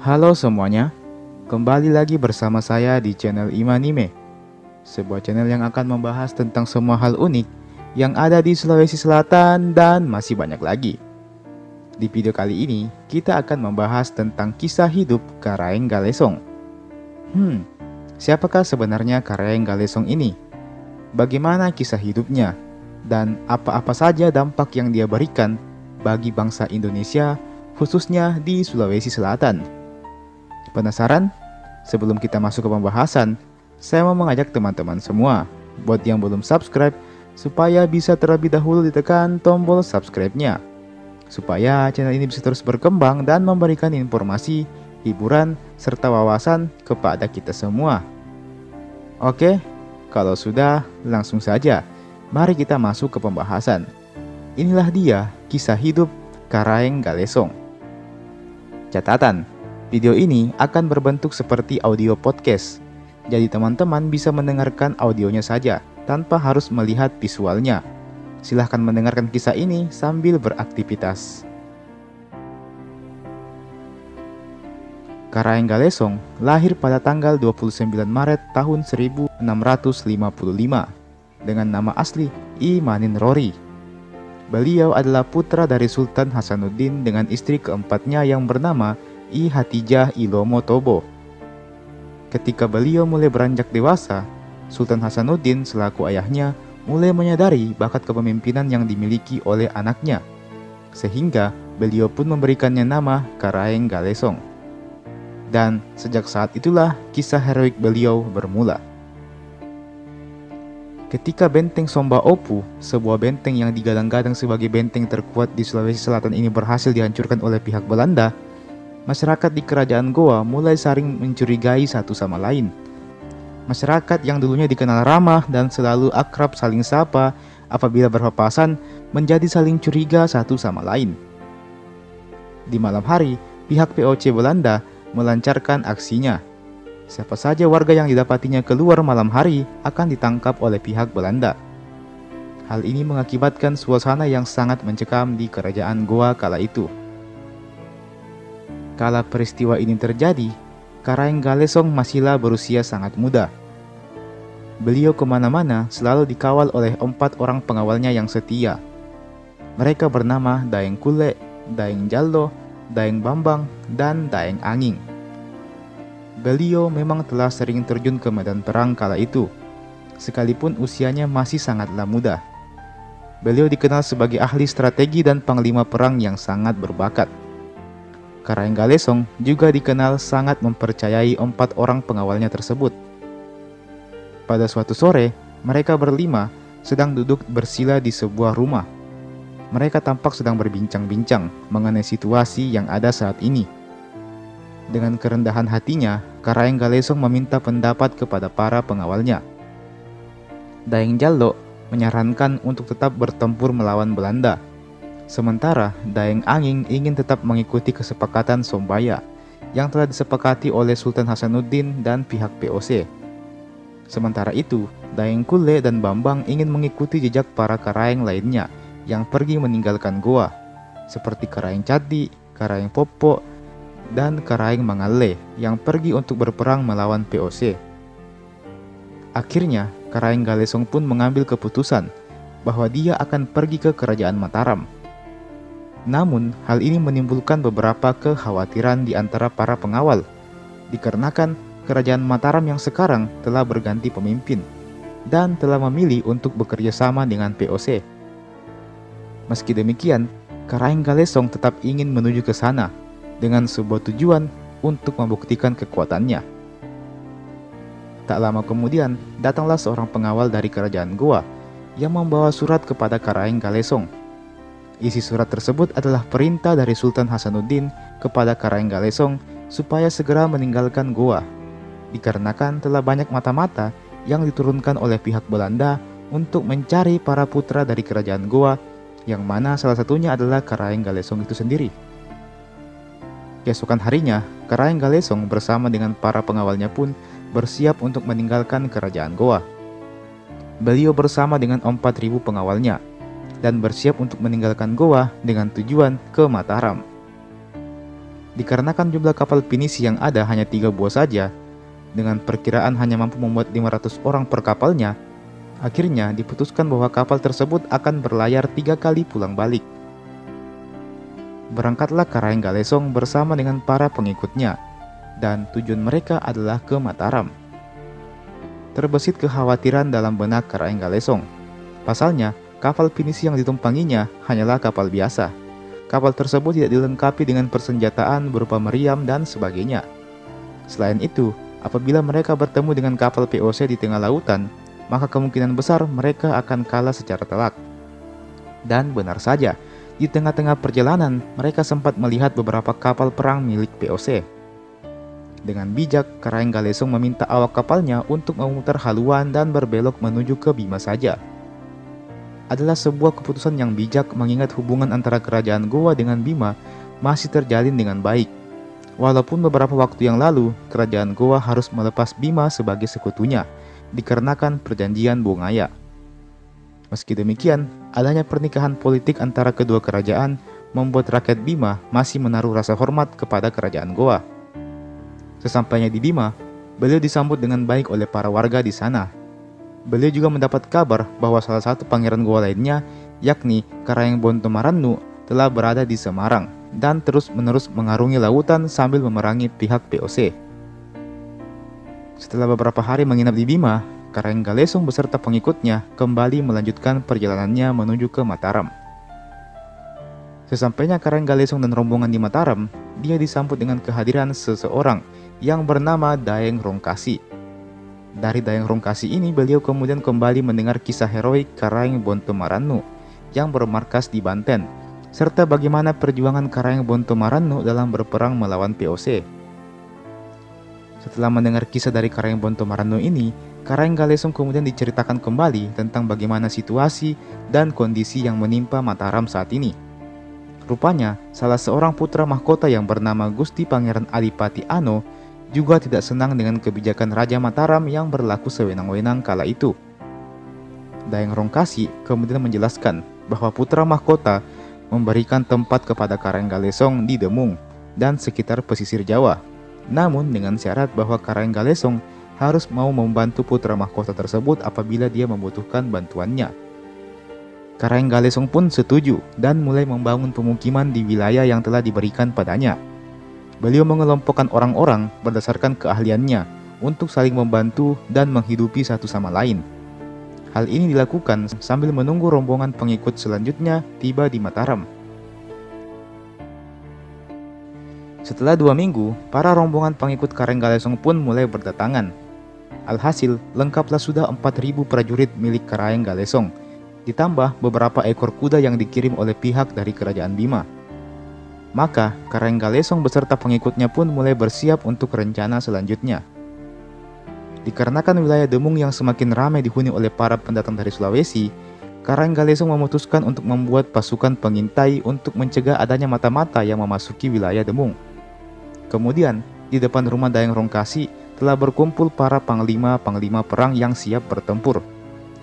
Halo semuanya, kembali lagi bersama saya di channel Imanime, sebuah channel yang akan membahas tentang semua hal unik yang ada di Sulawesi Selatan dan masih banyak lagi. Di video kali ini, kita akan membahas tentang kisah hidup Karaeng Galesong. Siapakah sebenarnya Karaeng Galesong ini? Bagaimana kisah hidupnya? Dan apa-apa saja dampak yang dia berikan bagi bangsa Indonesia, khususnya di Sulawesi Selatan? Penasaran? Sebelum kita masuk ke pembahasan, saya mau mengajak teman-teman semua buat yang belum subscribe supaya bisa terlebih dahulu ditekan tombol subscribe-nya, supaya channel ini bisa terus berkembang dan memberikan informasi, hiburan, serta wawasan kepada kita semua. Oke, kalau sudah, langsung saja mari kita masuk ke pembahasan. Inilah dia kisah hidup Karaeng Galesong. Catatan, video ini akan berbentuk seperti audio podcast, jadi teman-teman bisa mendengarkan audionya saja tanpa harus melihat visualnya. Silahkan mendengarkan kisah ini sambil beraktivitas. Karaeng Galesong lahir pada tanggal 29 Maret tahun 1655 dengan nama asli I Manin Rori. Beliau adalah putra dari Sultan Hasanuddin dengan istri keempatnya yang bernama I Hatijah Ilomo Tobo. Ketika beliau mulai beranjak dewasa, Sultan Hasanuddin selaku ayahnya mulai menyadari bakat kepemimpinan yang dimiliki oleh anaknya, sehingga beliau pun memberikannya nama Karaeng Galesong. Dan sejak saat itulah kisah heroik beliau bermula. Ketika benteng Somba Opu, sebuah benteng yang digadang-gadang sebagai benteng terkuat di Sulawesi Selatan ini berhasil dihancurkan oleh pihak Belanda, masyarakat di kerajaan Goa mulai saling mencurigai satu sama lain. Masyarakat yang dulunya dikenal ramah dan selalu akrab saling sapa apabila berpapasan menjadi saling curiga satu sama lain. Di malam hari, pihak POC Belanda melancarkan aksinya. Siapa saja warga yang didapatinya keluar malam hari akan ditangkap oleh pihak Belanda. Hal ini mengakibatkan suasana yang sangat mencekam di kerajaan Goa kala itu. Kala peristiwa ini terjadi, Karaeng Galesong masihlah berusia sangat muda. Beliau kemana-mana selalu dikawal oleh 4 orang pengawalnya yang setia. Mereka bernama Daeng Kule, Daeng Jallo, Daeng Bambang, dan Daeng Anging. Beliau memang telah sering terjun ke medan perang kala itu, sekalipun usianya masih sangatlah muda. Beliau dikenal sebagai ahli strategi dan panglima perang yang sangat berbakat. Karaeng Galesong juga dikenal sangat mempercayai 4 orang pengawalnya tersebut. Pada suatu sore, mereka berlima sedang duduk bersila di sebuah rumah. Mereka tampak sedang berbincang-bincang mengenai situasi yang ada saat ini. Dengan kerendahan hatinya, Karaeng Galesong meminta pendapat kepada para pengawalnya. Daeng Jallo menyarankan untuk tetap bertempur melawan Belanda. Sementara Daeng Anging ingin tetap mengikuti kesepakatan Sombaya yang telah disepakati oleh Sultan Hasanuddin dan pihak POC. Sementara itu, Daeng Kule dan Bambang ingin mengikuti jejak para Karaeng lainnya yang pergi meninggalkan Goa, seperti Karaeng Cadi, Karaeng Popo, dan Karaeng Mangale yang pergi untuk berperang melawan POC. Akhirnya, Karaeng Galesong pun mengambil keputusan bahwa dia akan pergi ke kerajaan Mataram. Namun, hal ini menimbulkan beberapa kekhawatiran di antara para pengawal, dikarenakan kerajaan Mataram yang sekarang telah berganti pemimpin dan telah memilih untuk bekerja sama dengan POC. Meski demikian, Karaeng Galesong tetap ingin menuju ke sana dengan sebuah tujuan untuk membuktikan kekuatannya. Tak lama kemudian, datanglah seorang pengawal dari kerajaan Goa yang membawa surat kepada Karaeng Galesong. Isi surat tersebut adalah perintah dari Sultan Hasanuddin kepada Karaeng Galesong supaya segera meninggalkan Goa, dikarenakan telah banyak mata-mata yang diturunkan oleh pihak Belanda untuk mencari para putra dari kerajaan Goa, yang mana salah satunya adalah Karaeng Galesong itu sendiri. Keesokan harinya, Karaeng Galesong bersama dengan para pengawalnya pun bersiap untuk meninggalkan kerajaan Goa. Beliau bersama dengan 4.000 pengawalnya dan bersiap untuk meninggalkan Goa dengan tujuan ke Mataram. Dikarenakan jumlah kapal pinisi yang ada hanya 3 buah saja, dengan perkiraan hanya mampu memuat 500 orang per kapalnya, akhirnya diputuskan bahwa kapal tersebut akan berlayar 3 kali pulang balik. Berangkatlah Karaeng Galesong bersama dengan para pengikutnya, dan tujuan mereka adalah ke Mataram. Terbesit kekhawatiran dalam benak Karaeng Galesong. Pasalnya, kapal pinisi yang ditumpanginya hanyalah kapal biasa. Kapal tersebut tidak dilengkapi dengan persenjataan berupa meriam dan sebagainya. Selain itu, apabila mereka bertemu dengan kapal POC di tengah lautan, maka kemungkinan besar mereka akan kalah secara telak. Dan benar saja, di tengah-tengah perjalanan, mereka sempat melihat beberapa kapal perang milik POC. Dengan bijak, Karaeng Galesong meminta awak kapalnya untuk memutar haluan dan berbelok menuju ke Bima saja. Adalah sebuah keputusan yang bijak mengingat hubungan antara kerajaan Gowa dengan Bima masih terjalin dengan baik. Walaupun beberapa waktu yang lalu, kerajaan Gowa harus melepas Bima sebagai sekutunya, dikarenakan perjanjian Bongaya. Meski demikian, adanya pernikahan politik antara kedua kerajaan membuat rakyat Bima masih menaruh rasa hormat kepada kerajaan Gowa. Sesampainya di Bima, beliau disambut dengan baik oleh para warga di sana. Beliau juga mendapat kabar bahwa salah satu pangeran Gowa lainnya, yakni Karaeng Bontomarannu, telah berada di Semarang dan terus-menerus mengarungi lautan sambil memerangi pihak POC. Setelah beberapa hari menginap di Bima, Karaeng Galesong beserta pengikutnya kembali melanjutkan perjalanannya menuju ke Mataram. Sesampainya Karaeng Galesong dan rombongan di Mataram, dia disambut dengan kehadiran seseorang yang bernama Daeng Rongkasi. Dari Daeng Rongkasi ini, beliau kemudian kembali mendengar kisah heroik Karaeng Bontomarannu yang bermarkas di Banten, serta bagaimana perjuangan Karaeng Bontomarannu dalam berperang melawan POC. Setelah mendengar kisah dari Karaeng Bontomarannu ini, Karaeng Galesong kemudian diceritakan kembali tentang bagaimana situasi dan kondisi yang menimpa Mataram saat ini. Rupanya, salah seorang putra mahkota yang bernama Gusti Pangeran Adipati Ano juga tidak senang dengan kebijakan Raja Mataram yang berlaku sewenang-wenang kala itu. Daeng Rongkasi kemudian menjelaskan bahwa putra mahkota memberikan tempat kepada Karaeng Galesong di Demung dan sekitar pesisir Jawa, namun dengan syarat bahwa Karaeng Galesong harus mau membantu putra mahkota tersebut apabila dia membutuhkan bantuannya. Karaeng Galesong pun setuju dan mulai membangun pemukiman di wilayah yang telah diberikan padanya. Beliau mengelompokkan orang-orang berdasarkan keahliannya untuk saling membantu dan menghidupi satu sama lain. Hal ini dilakukan sambil menunggu rombongan pengikut selanjutnya tiba di Mataram. Setelah 2 minggu, para rombongan pengikut Karaeng Galesong pun mulai berdatangan. Alhasil, lengkaplah sudah 4.000 prajurit milik Karaeng Galesong, ditambah beberapa ekor kuda yang dikirim oleh pihak dari kerajaan Bima. Maka, Karaeng Galesong beserta pengikutnya pun mulai bersiap untuk rencana selanjutnya. Dikarenakan wilayah Demung yang semakin ramai dihuni oleh para pendatang dari Sulawesi, Karaeng Galesong memutuskan untuk membuat pasukan pengintai untuk mencegah adanya mata-mata yang memasuki wilayah Demung. Kemudian, di depan rumah Daeng Rongkasi telah berkumpul para panglima-panglima perang yang siap bertempur,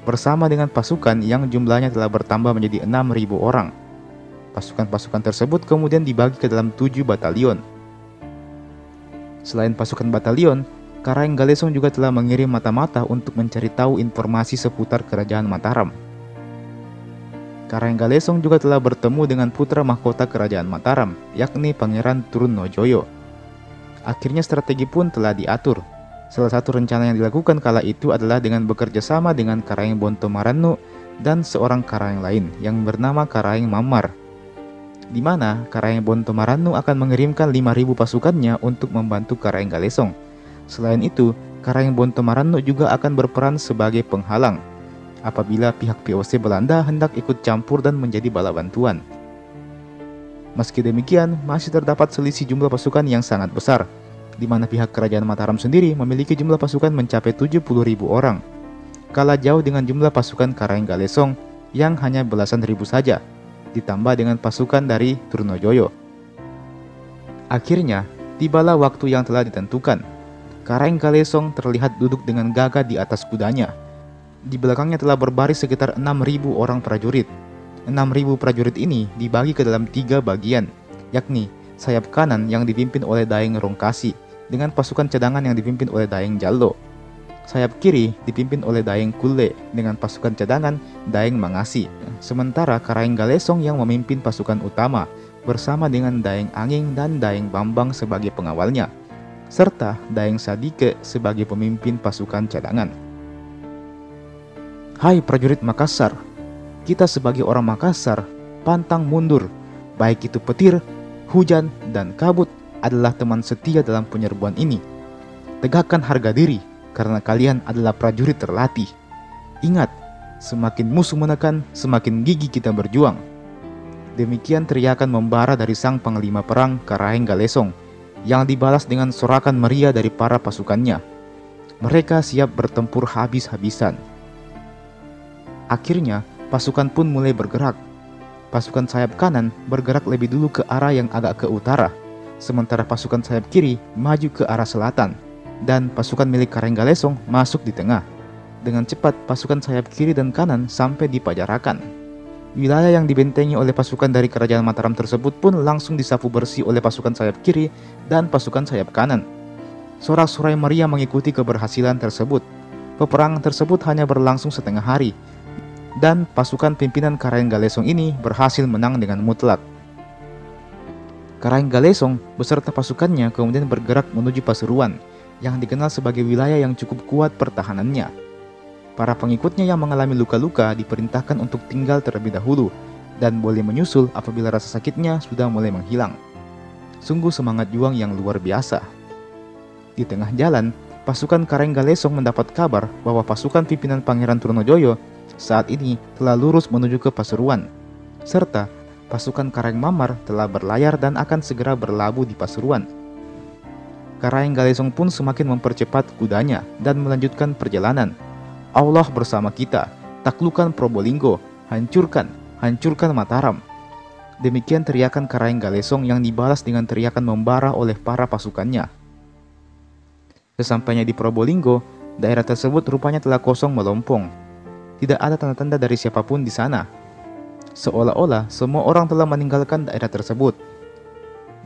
bersama dengan pasukan yang jumlahnya telah bertambah menjadi 6.000 orang. Pasukan-pasukan tersebut kemudian dibagi ke dalam 7 batalion. Selain pasukan batalion, Karaeng Galesong juga telah mengirim mata-mata untuk mencari tahu informasi seputar kerajaan Mataram. Karaeng Galesong juga telah bertemu dengan putra mahkota kerajaan Mataram, yakni Pangeran Trunojoyo. Akhirnya strategi pun telah diatur. Salah satu rencana yang dilakukan kala itu adalah dengan bekerja sama dengan Karaeng Bontomarannu dan seorang Karaeng lain yang bernama Karaeng Mamar, di mana Karaeng Bontomarannu akan mengirimkan 5.000 pasukannya untuk membantu Karaeng Galesong. Selain itu, Karaeng Bontomarannu juga akan berperan sebagai penghalang apabila pihak POC Belanda hendak ikut campur dan menjadi bala bantuan. Meski demikian, masih terdapat selisih jumlah pasukan yang sangat besar, di mana pihak kerajaan Mataram sendiri memiliki jumlah pasukan mencapai 70.000 orang, kalah jauh dengan jumlah pasukan Karaeng Galesong yang hanya belasan ribu saja, ditambah dengan pasukan dari Trunojoyo. Akhirnya, tibalah waktu yang telah ditentukan. Karaeng Galesong terlihat duduk dengan gagah di atas kudanya. Di belakangnya telah berbaris sekitar 6.000 orang prajurit. 6.000 prajurit ini dibagi ke dalam 3 bagian, yakni sayap kanan yang dipimpin oleh Daeng Rongkasi dengan pasukan cadangan yang dipimpin oleh Daeng Jallo. Sayap kiri dipimpin oleh Daeng Kulle dengan pasukan cadangan Daeng Mangasi. Sementara Karaeng Galesong yang memimpin pasukan utama bersama dengan Daeng Anging dan Daeng Bambang sebagai pengawalnya, serta Daeng Sadike sebagai pemimpin pasukan cadangan. Hai prajurit Makassar, kita sebagai orang Makassar pantang mundur, baik itu petir, hujan, dan kabut adalah teman setia dalam penyerbuan ini. Tegakkan harga diri, karena kalian adalah prajurit terlatih. Ingat, semakin musuh menekan, semakin gigih kita berjuang. Demikian teriakan membara dari sang panglima perang Karaeng Galesong, yang dibalas dengan sorakan meriah dari para pasukannya. Mereka siap bertempur habis-habisan. Akhirnya, pasukan pun mulai bergerak. Pasukan sayap kanan bergerak lebih dulu ke arah yang agak ke utara, sementara pasukan sayap kiri maju ke arah selatan, dan pasukan milik Karaeng Galesong masuk di tengah. Dengan cepat, pasukan sayap kiri dan kanan sampai di Pajarakan. Wilayah yang dibentengi oleh pasukan dari kerajaan Mataram tersebut pun langsung disapu bersih oleh pasukan sayap kiri dan pasukan sayap kanan. Sorak-sorai meriah mengikuti keberhasilan tersebut. Peperangan tersebut hanya berlangsung setengah hari, dan pasukan pimpinan Karaeng Galesong ini berhasil menang dengan mutlak. Karaeng Galesong beserta pasukannya kemudian bergerak menuju Pasuruan, yang dikenal sebagai wilayah yang cukup kuat pertahanannya. Para pengikutnya yang mengalami luka-luka diperintahkan untuk tinggal terlebih dahulu dan boleh menyusul apabila rasa sakitnya sudah mulai menghilang. Sungguh semangat juang yang luar biasa. Di tengah jalan, pasukan Karaeng Galesong mendapat kabar bahwa pasukan pimpinan Pangeran Trunojoyo saat ini telah lurus menuju ke Pasuruan, serta pasukan Karaeng Mamar telah berlayar dan akan segera berlabuh di Pasuruan. Karaeng Galesong pun semakin mempercepat kudanya dan melanjutkan perjalanan. Allah bersama kita, taklukkan Probolinggo, hancurkan Mataram. Demikian teriakan Karaeng Galesong yang dibalas dengan teriakan membara oleh para pasukannya. Sesampainya di Probolinggo, daerah tersebut rupanya telah kosong melompong. Tidak ada tanda-tanda dari siapapun di sana. Seolah-olah semua orang telah meninggalkan daerah tersebut.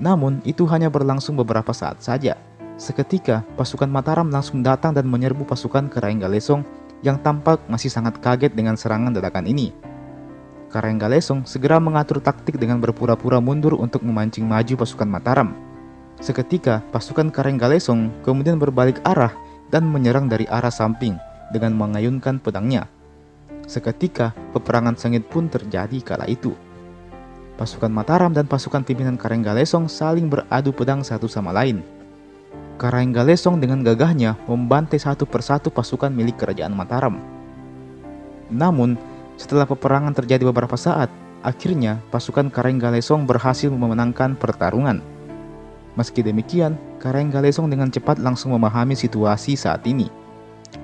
Namun, itu hanya berlangsung beberapa saat saja. Seketika, pasukan Mataram langsung datang dan menyerbu pasukan Karaeng Galesong yang tampak masih sangat kaget dengan serangan dadakan ini. Karaeng Galesong segera mengatur taktik dengan berpura-pura mundur untuk memancing maju pasukan Mataram. Seketika, pasukan Karaeng Galesong kemudian berbalik arah dan menyerang dari arah samping dengan mengayunkan pedangnya. Seketika, peperangan sengit pun terjadi kala itu. Pasukan Mataram dan pasukan pimpinan Karaeng Galesong saling beradu pedang satu sama lain. Karaeng Galesong dengan gagahnya membantai satu persatu pasukan milik kerajaan Mataram. Namun, setelah peperangan terjadi beberapa saat, akhirnya pasukan Karaeng Galesong berhasil memenangkan pertarungan. Meski demikian, Karaeng Galesong dengan cepat langsung memahami situasi saat ini,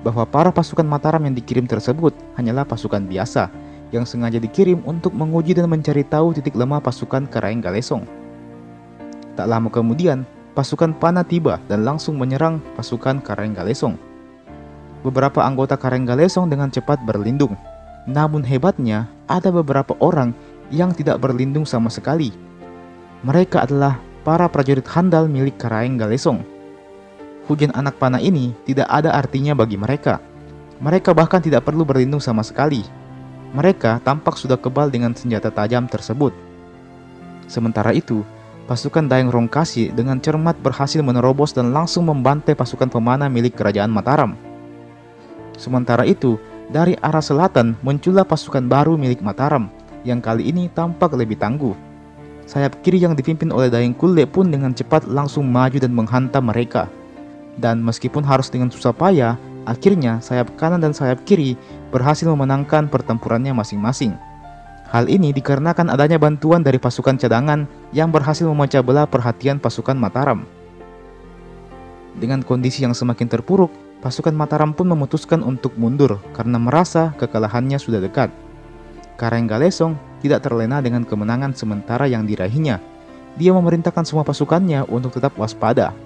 bahwa para pasukan Mataram yang dikirim tersebut hanyalah pasukan biasa, yang sengaja dikirim untuk menguji dan mencari tahu titik lemah pasukan Karaeng Galesong. Tak lama kemudian, pasukan Pana tiba dan langsung menyerang pasukan Karaeng Galesong. Beberapa anggota Karaeng Galesong dengan cepat berlindung. Namun hebatnya, ada beberapa orang yang tidak berlindung sama sekali. Mereka adalah para prajurit handal milik Karaeng Galesong. Hujan anak panah ini tidak ada artinya bagi mereka. Mereka bahkan tidak perlu berlindung sama sekali. Mereka tampak sudah kebal dengan senjata tajam tersebut. Sementara itu, pasukan Daeng Rongkasi dengan cermat berhasil menerobos dan langsung membantai pasukan pemanah milik kerajaan Mataram. Sementara itu, dari arah selatan muncullah pasukan baru milik Mataram yang kali ini tampak lebih tangguh. Sayap kiri yang dipimpin oleh Daeng Kulle pun dengan cepat langsung maju dan menghantam mereka. Dan meskipun harus dengan susah payah, akhirnya sayap kanan dan sayap kiri berhasil memenangkan pertempurannya masing-masing. Hal ini dikarenakan adanya bantuan dari pasukan cadangan yang berhasil memecah belah perhatian pasukan Mataram. Dengan kondisi yang semakin terpuruk, pasukan Mataram pun memutuskan untuk mundur karena merasa kekalahannya sudah dekat. Karaeng Galesong tidak terlena dengan kemenangan sementara yang diraihnya. Dia memerintahkan semua pasukannya untuk tetap waspada.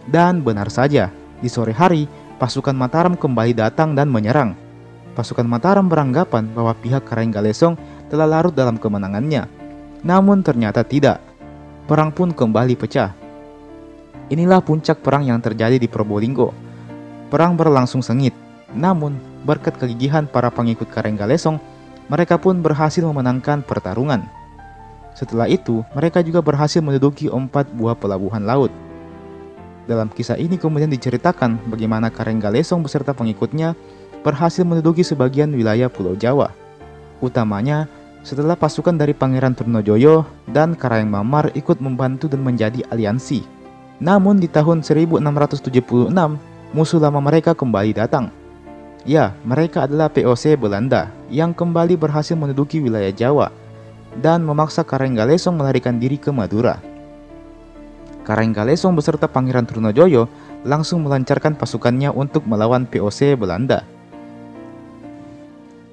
Dan benar saja, di sore hari, pasukan Mataram kembali datang dan menyerang. Pasukan Mataram beranggapan bahwa pihak Karaeng Galesong telah larut dalam kemenangannya. Namun ternyata tidak. perang pun kembali pecah. Inilah puncak perang yang terjadi di Probolinggo. Perang berlangsung sengit, namun berkat kegigihan para pengikut Karanggalesong, mereka pun berhasil memenangkan pertarungan. Setelah itu, mereka juga berhasil menduduki 4 buah pelabuhan laut. Dalam kisah ini kemudian diceritakan bagaimana Karanggalesong beserta pengikutnya berhasil menduduki sebagian wilayah Pulau Jawa. Utamanya setelah pasukan dari Pangeran Trunojoyo dan Karayeng Mamar ikut membantu dan menjadi aliansi. Namun di tahun 1676, musuh lama mereka kembali datang. Ya, mereka adalah POC Belanda yang kembali berhasil menduduki wilayah Jawa dan memaksa Karanggalesong melarikan diri ke Madura. Karanggalesong beserta Pangeran Trunojoyo langsung melancarkan pasukannya untuk melawan POC Belanda.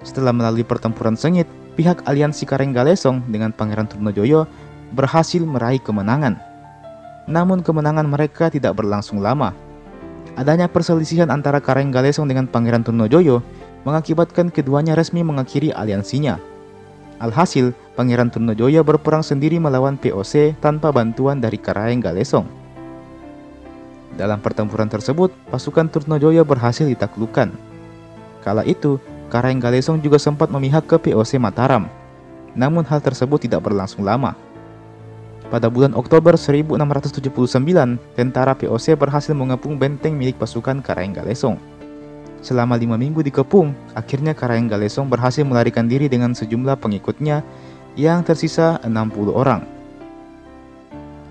Setelah melalui pertempuran sengit, pihak aliansi Karanggalesong dengan Pangeran Trunojoyo berhasil meraih kemenangan. Namun kemenangan mereka tidak berlangsung lama. Adanya perselisihan antara Karanggalesong dengan Pangeran Trunojoyo mengakibatkan keduanya resmi mengakhiri aliansinya. Alhasil, Pangeran Trunojoyo berperang sendiri melawan POC tanpa bantuan dari Karanggalesong. Dalam pertempuran tersebut, pasukan Trunojoyo berhasil ditaklukkan. Kala itu, Karanggalesong juga sempat memihak ke POC Mataram. Namun hal tersebut tidak berlangsung lama. Pada bulan Oktober 1679, tentara POC berhasil mengepung benteng milik pasukan Karanggalesong. Selama 5 minggu dikepung, akhirnya Karanggalesong berhasil melarikan diri dengan sejumlah pengikutnya yang tersisa 60 orang.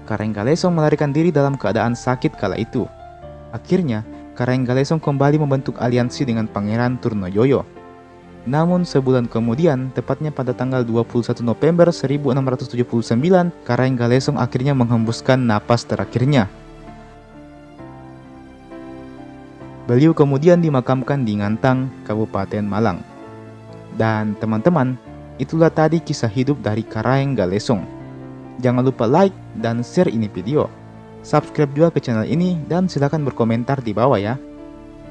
Karanggalesong melarikan diri dalam keadaan sakit kala itu. Akhirnya, Karanggalesong kembali membentuk aliansi dengan Pangeran Trunojoyo. Namun sebulan kemudian, tepatnya pada tanggal 21 November 1679, Karanggalesong akhirnya menghembuskan napas terakhirnya. Beliau kemudian dimakamkan di Ngantang, Kabupaten Malang. Dan teman-teman, itulah tadi kisah hidup dari Karanggalesong. Jangan lupa like dan share ini video. Subscribe juga ke channel ini dan silakan berkomentar di bawah ya.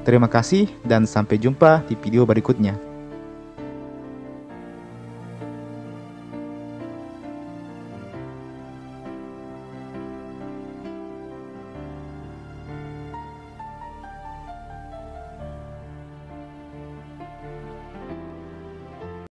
Terima kasih dan sampai jumpa di video berikutnya.